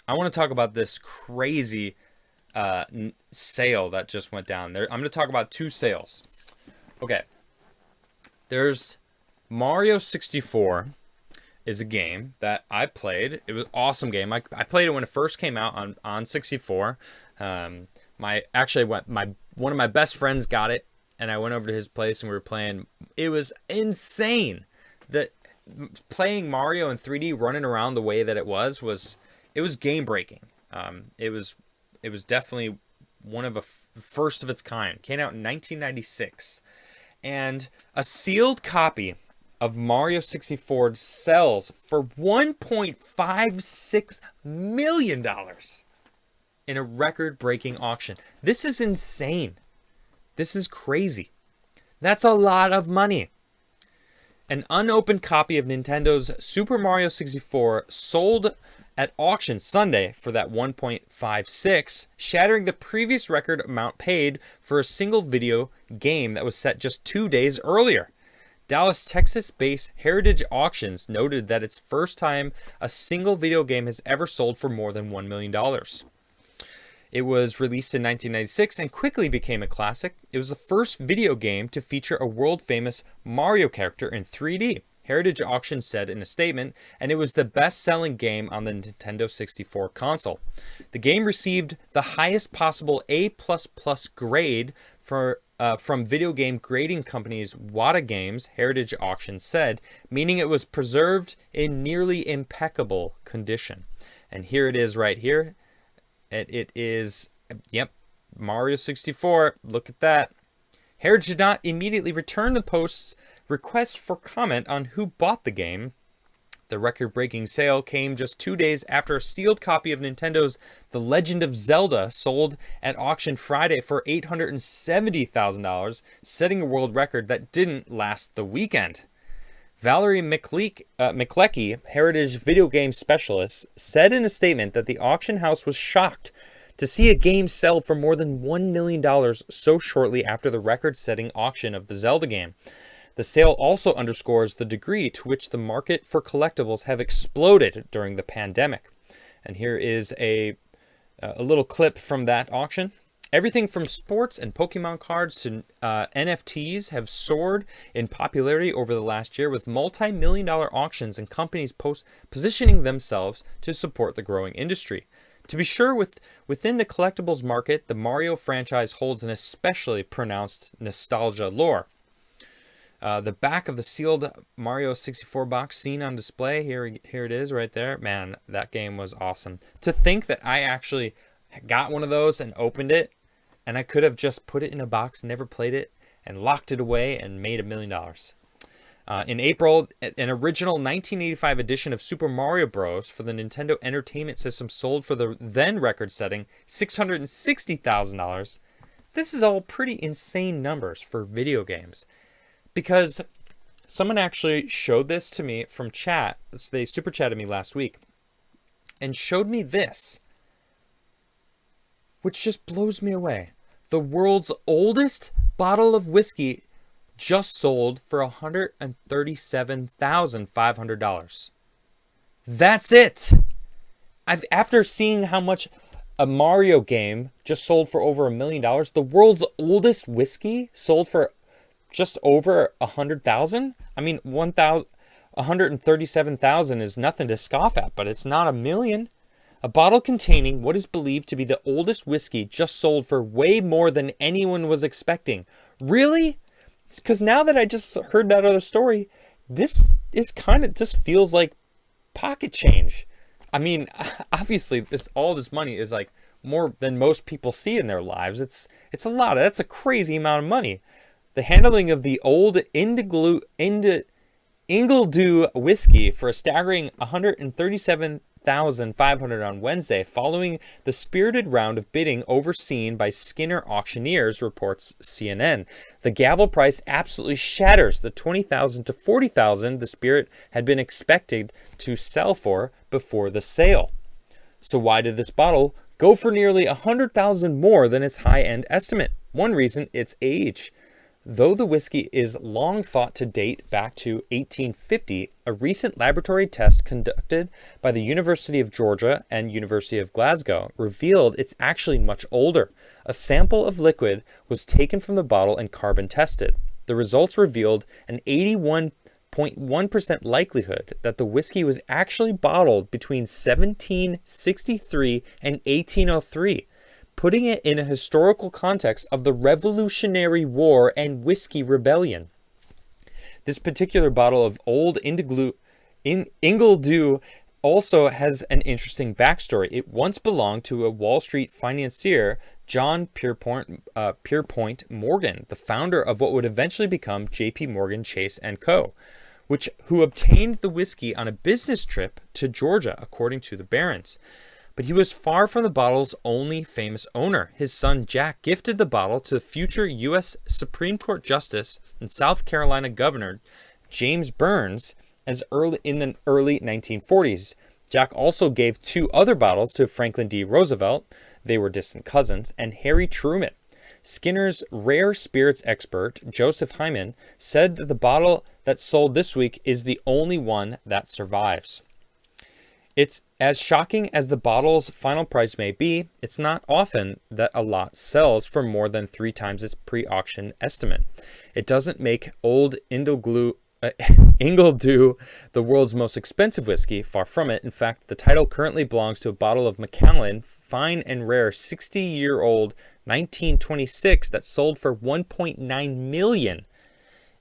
I want to talk about this crazy sale that just went down there. I'm going to talk about two sales. Okay, there's Mario 64 is a game that I played. It was an awesome game. I played it when it first came out on 64. One of my best friends got it, and I went over to his place and we were playing. It was insane. That playing Mario in 3D, running around the way that it was game breaking. It was definitely one of first of its kind. Came out in 1996, and a sealed copy of Mario 64 sells for $1.56 million in a record-breaking auction. This is insane. This is crazy. That's a lot of money. An unopened copy of Nintendo's Super Mario 64 sold at auction Sunday for that 1.56, shattering the previous record amount paid for a single video game that was set just 2 days earlier. Dallas, Texas-based Heritage Auctions noted that it's first time a single video game has ever sold for more than $1 million. It was released in 1996 and quickly became a classic. It was the first video game to feature a world-famous Mario character in 3D, Heritage Auctions said in a statement, and it was the best-selling game on the Nintendo 64 console. The game received the highest possible A++ grade from video game grading companies Wata Games, Heritage Auctions said, meaning it was preserved in nearly impeccable condition. And here it is right here. It is, yep, Mario 64. Look at that. Heritage did not immediately return the post's request for comment on who bought the game. The record-breaking sale came just 2 days after a sealed copy of Nintendo's The Legend of Zelda sold at auction Friday for $870,000, setting a world record that didn't last the weekend. Valerie McLecky, Heritage video game specialist, said in a statement that the auction house was shocked to see a game sell for more than $1 million so shortly after the record-setting auction of the Zelda game. The sale also underscores the degree to which the market for collectibles have exploded during the pandemic. And here is a little clip from that auction. Everything from sports and Pokemon cards to NFTs have soared in popularity over the last year, with multi-million-dollar auctions and companies positioning themselves to support the growing industry. To be sure, within the collectibles market, the Mario franchise holds an especially pronounced nostalgia lore. The back of the sealed Mario 64 box seen on display, here it is right there. Man, that game was awesome. To think that I actually got one of those and opened it, and I could have just put it in a box, never played it, and locked it away and made $1 million. In April, an original 1985 edition of Super Mario Bros. For the Nintendo Entertainment System sold for the then record-setting $660,000. This is all pretty insane numbers for video games. Because someone actually showed this to me from chat. They super chatted me last week and showed me this, which just blows me away. The world's oldest bottle of whiskey just sold for $137,500. That's it. After seeing how much a Mario game just sold for over $1 million, the world's oldest whiskey sold for just over 100,000. I mean, 137,000 is nothing to scoff at, but it's not $1 million. A bottle containing what is believed to be the oldest whiskey just sold for way more than anyone was expecting. Really? Because now that I just heard that other story, this is just feels like pocket change. I mean, obviously, all this money is like more than most people see in their lives. It's a lot. That's a crazy amount of money. The handling of the old Ingledew whiskey for a staggering $137,500 on Wednesday, following the spirited round of bidding overseen by Skinner Auctioneers, reports CNN. The gavel price absolutely shatters the $20,000 to $40,000 the spirit had been expected to sell for before the sale. So why did this bottle go for nearly $100,000 more than its high-end estimate? One reason, its age. Though the whiskey is long thought to date back to 1850, a recent laboratory test conducted by the University of Georgia and University of Glasgow revealed it's actually much older. A sample of liquid was taken from the bottle and carbon tested. The results revealed an 81.1% likelihood that the whiskey was actually bottled between 1763 and 1803. Putting it in a historical context of the Revolutionary War and Whiskey Rebellion. This particular bottle of Old Ingledew also has an interesting backstory. It once belonged to a Wall Street financier, John Pierpont Morgan, the founder of what would eventually become J.P. Morgan Chase & Co., who obtained the whiskey on a business trip to Georgia, according to the Barons. But he was far from the bottle's only famous owner. His son Jack gifted the bottle to future U.S. Supreme Court Justice and South Carolina Governor James Burns in the early 1940s. Jack also gave 2 other bottles to Franklin D. Roosevelt, they were distant cousins, and Harry Truman. Skinner's rare spirits expert, Joseph Hyman, said that the bottle that sold this week is the only one that survives. It's as shocking as the bottle's final price may be, it's not often that a lot sells for more than 3 times its pre-auction estimate. It doesn't make Old Ingledew the world's most expensive whiskey, far from it. In fact, the title currently belongs to a bottle of Macallan fine and rare 60-year-old 1926 that sold for $1.9 million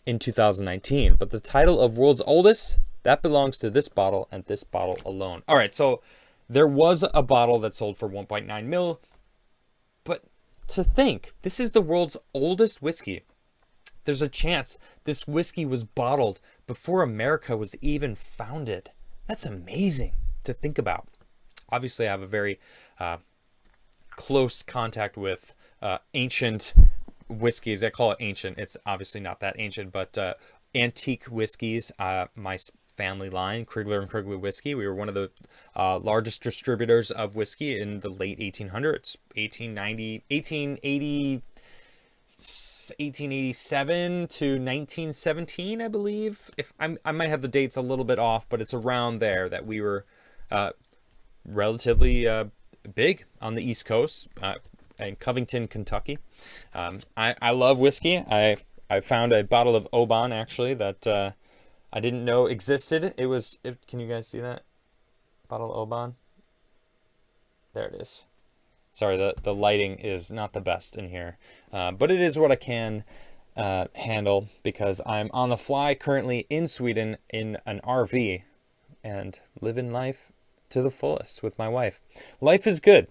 in 2019. But the title of world's oldest, that belongs to this bottle and this bottle alone. All right, so there was a bottle that sold for 1.9 mil, but to think, this is the world's oldest whiskey. There's a chance this whiskey was bottled before America was even founded. That's amazing to think about. Obviously, I have a very close contact with ancient whiskeys. I call it ancient. It's obviously not that ancient, but antique whiskeys. My family line, Krigler & Krigler Whiskey. We were one of the largest distributors of whiskey in the late 1800s, 1887 to 1917, I believe. I might have the dates a little bit off, but it's around there that we were relatively big on the East Coast, in Covington, Kentucky. I love whiskey. I found a bottle of Oban, actually, that I didn't know existed. Can you guys see that? Bottle of Oban? There it is. Sorry, the lighting is not the best in here. But it is what I can handle because I'm on the fly currently in Sweden in an RV and living life to the fullest with my wife. Life is good.